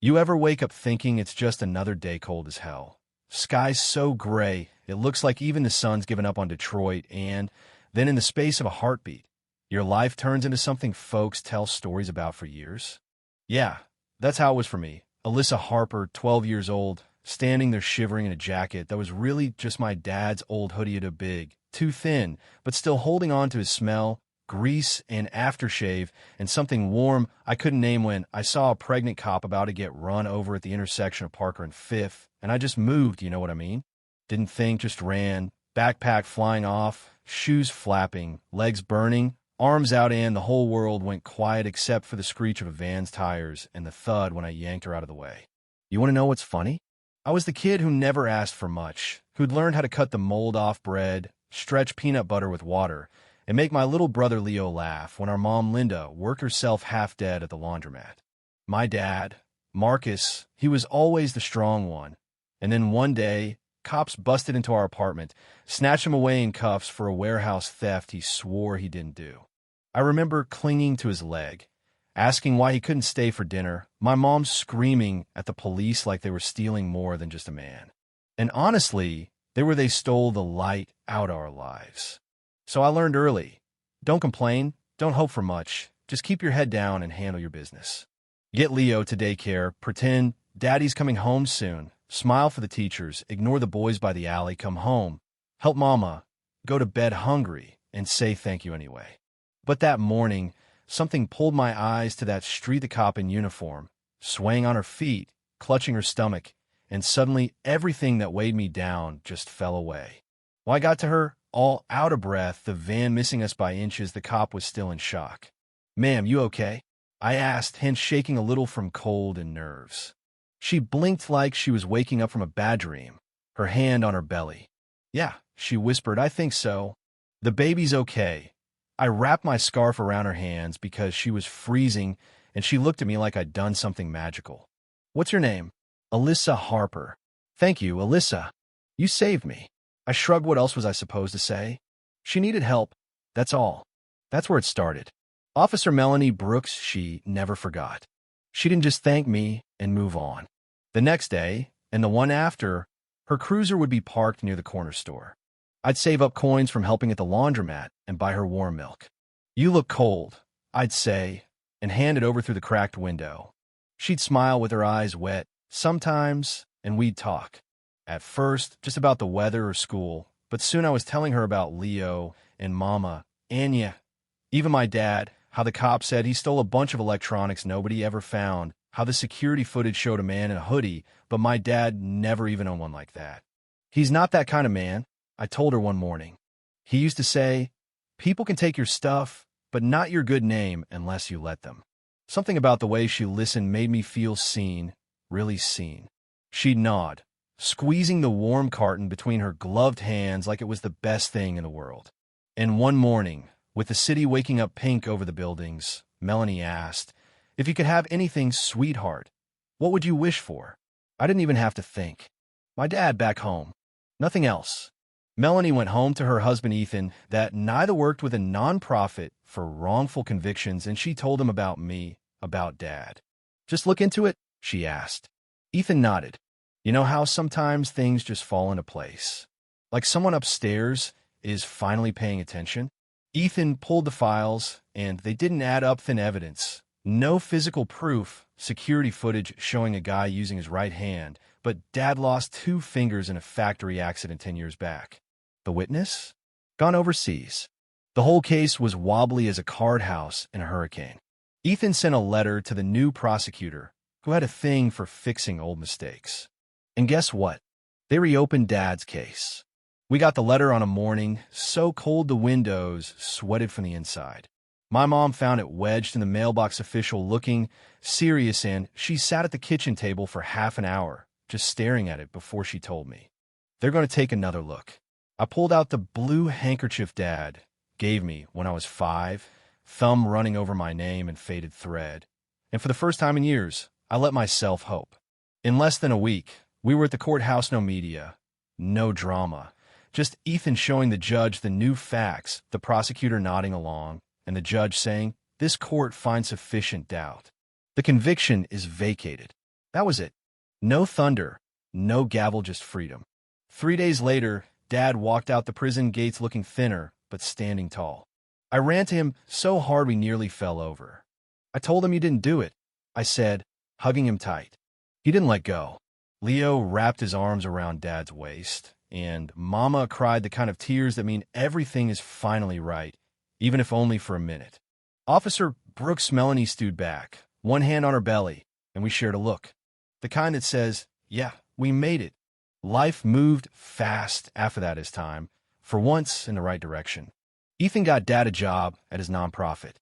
You ever wake up thinking it's just another day cold as hell? Sky's so gray, it looks like even the sun's given up on Detroit, and then in the space of a heartbeat, your life turns into something folks tell stories about for years? Yeah, that's how it was for me. Alyssa Harper, 12 years old, standing there shivering in a jacket that was really just my dad's old hoodie at a big, too thin, but still holding on to his smell, grease and aftershave, and something warm I couldn't name when I saw a pregnant cop about to get run over at the intersection of Parker and Fifth, and I just moved, you know what I mean? Didn't think, just ran, backpack flying off, shoes flapping, legs burning, arms out, and the whole world went quiet except for the screech of a van's tires and the thud when I yanked her out of the way. You want to know what's funny? I was the kid who never asked for much, who'd learned how to cut the mold off bread, stretch peanut butter with water, and make my little brother Leo laugh when our mom Linda worked herself half dead at the laundromat. My dad, Marcus, he was always the strong one. And then one day, cops busted into our apartment, snatched him away in cuffs for a warehouse theft he swore he didn't do. I remember clinging to his leg, asking why he couldn't stay for dinner, my mom screaming at the police like they were stealing more than just a man. And honestly, they stole the light out of our lives. So I learned early, don't complain, don't hope for much, just keep your head down and handle your business. Get Leo to daycare, pretend daddy's coming home soon, smile for the teachers, ignore the boys by the alley, come home, help mama, go to bed hungry, and say thank you anyway. But that morning, something pulled my eyes to that street cop in uniform, swaying on her feet, clutching her stomach, and suddenly everything that weighed me down just fell away. When I got to her, all out of breath, the van missing us by inches, the cop was still in shock. "Ma'am, you okay?" I asked, hands shaking a little from cold and nerves. She blinked like she was waking up from a bad dream, her hand on her belly. "Yeah," she whispered, "I think so. The baby's okay." I wrapped my scarf around her hands because she was freezing, and she looked at me like I'd done something magical. "What's your name?" "Alyssa Harper." "Thank you, Alyssa. You saved me." I shrugged. What else was I supposed to say? She needed help. That's all. That's where it started. Officer Melanie Brooks, she never forgot. She didn't just thank me and move on. The next day, and the one after, her cruiser would be parked near the corner store. I'd save up coins from helping at the laundromat and buy her warm milk. "You look cold," I'd say, and hand it over through the cracked window. She'd smile with her eyes wet, sometimes, and we'd talk. At first, just about the weather or school, but soon I was telling her about Leo and Mama, Anya, even my dad, how the cop said he stole a bunch of electronics nobody ever found, how the security footage showed a man in a hoodie, but my dad never even owned one like that. "He's not that kind of man," I told her one morning. He used to say, "People can take your stuff, but not your good name unless you let them." Something about the way she listened made me feel seen, really seen. She'd nod, squeezing the warm carton between her gloved hands like it was the best thing in the world. And one morning, with the city waking up pink over the buildings, Melanie asked, "If you could have anything, sweetheart, what would you wish for?" I didn't even have to think. My dad back home. Nothing else. Melanie went home to her husband Ethan, that neither worked with a nonprofit for wrongful convictions, and she told him about me, about Dad. "Just look into it?" she asked. Ethan nodded. You know how sometimes things just fall into place? Like someone upstairs is finally paying attention? Ethan pulled the files, and they didn't add up. Thin evidence. No physical proof, security footage showing a guy using his right hand, but Dad lost 2 fingers in a factory accident 10 years back. The witness? Gone overseas. The whole case was wobbly as a card house in a hurricane. Ethan sent a letter to the new prosecutor, who had a thing for fixing old mistakes. And guess what? They reopened Dad's case. We got the letter on a morning, so cold the windows sweated from the inside. My mom found it wedged in the mailbox, official looking, serious, and she sat at the kitchen table for half an hour, just staring at it before she told me. "They're going to take another look." I pulled out the blue handkerchief Dad gave me when I was 5, thumb running over my name in faded thread. And for the first time in years, I let myself hope. In less than a week, we were at the courthouse. No media, no drama, just Ethan showing the judge the new facts, the prosecutor nodding along, and the judge saying, "This court finds sufficient doubt. The conviction is vacated." That was it. No thunder, no gavel, just freedom. 3 days later, Dad walked out the prison gates looking thinner, but standing tall. I ran to him so hard we nearly fell over. I told him you didn't do it, I said, hugging him tight. He didn't let go. Leo wrapped his arms around Dad's waist, and Mama cried the kind of tears that mean everything is finally right, even if only for a minute. Officer Brooks Melanie stood back, one hand on her belly, and we shared a look. The kind that says, yeah, we made it. Life moved fast after that as time, for once in the right direction. Ethan got Dad a job at his nonprofit.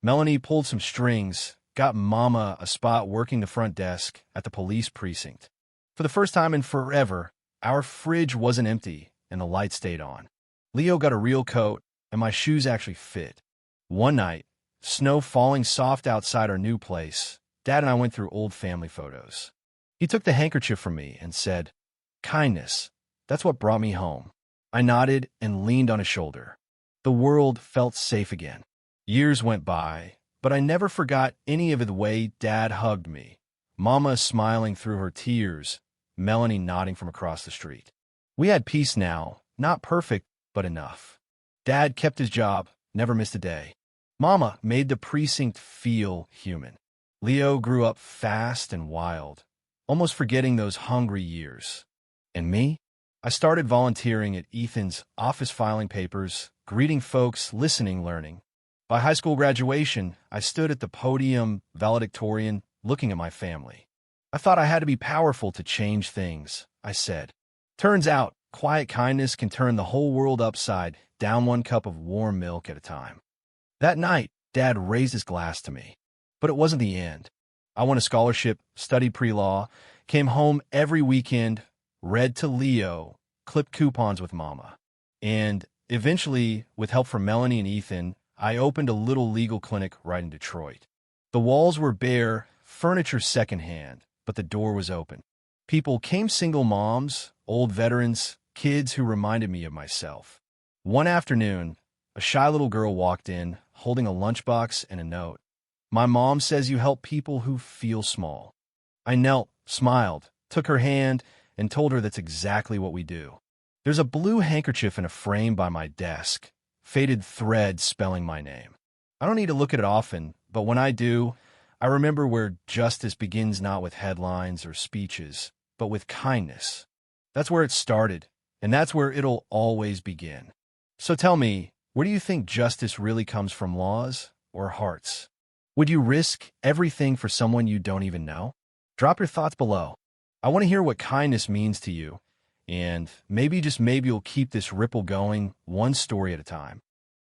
Melanie pulled some strings, got Mama a spot working the front desk at the police precinct. For the first time in forever, our fridge wasn't empty and the light stayed on. Leo got a real coat, and my shoes actually fit. One night, snow falling soft outside our new place, Dad and I went through old family photos. He took the handkerchief from me and said, "Kindness, that's what brought me home." I nodded and leaned on his shoulder. The world felt safe again. Years went by, but I never forgot any of the way Dad hugged me. Mama smiling through her tears, Melanie nodding from across the street. We had peace now, not perfect, but enough. Dad kept his job, never missed a day. Mama made the precinct feel human. Leo grew up fast and wild, almost forgetting those hungry years. And me? I started volunteering at Ethan's office, filing papers, greeting folks, listening, learning. By high school graduation, I stood at the podium, valedictorian, looking at my family. I thought I had to be powerful to change things, I said. Turns out, quiet kindness can turn the whole world upside down, one cup of warm milk at a time. That night, Dad raised his glass to me. But it wasn't the end. I won a scholarship, studied pre-law, came home every weekend, read to Leo, clipped coupons with Mama. And eventually, with help from Melanie and Ethan, I opened a little legal clinic right in Detroit. The walls were bare, furniture secondhand, but the door was open. People came, single moms, old veterans, kids who reminded me of myself. One afternoon, a shy little girl walked in, holding a lunchbox and a note. "My mom says you help people who feel small." I knelt, smiled, took her hand, and told her that's exactly what we do. There's a blue handkerchief in a frame by my desk, faded thread spelling my name. I don't need to look at it often, but when I do, I remember where justice begins, not with headlines or speeches, but with kindness. That's where it started, and that's where it'll always begin. So tell me, where do you think justice really comes from, laws or hearts? Would you risk everything for someone you don't even know? Drop your thoughts below. I want to hear what kindness means to you, and maybe, just maybe, you'll keep this ripple going, one story at a time.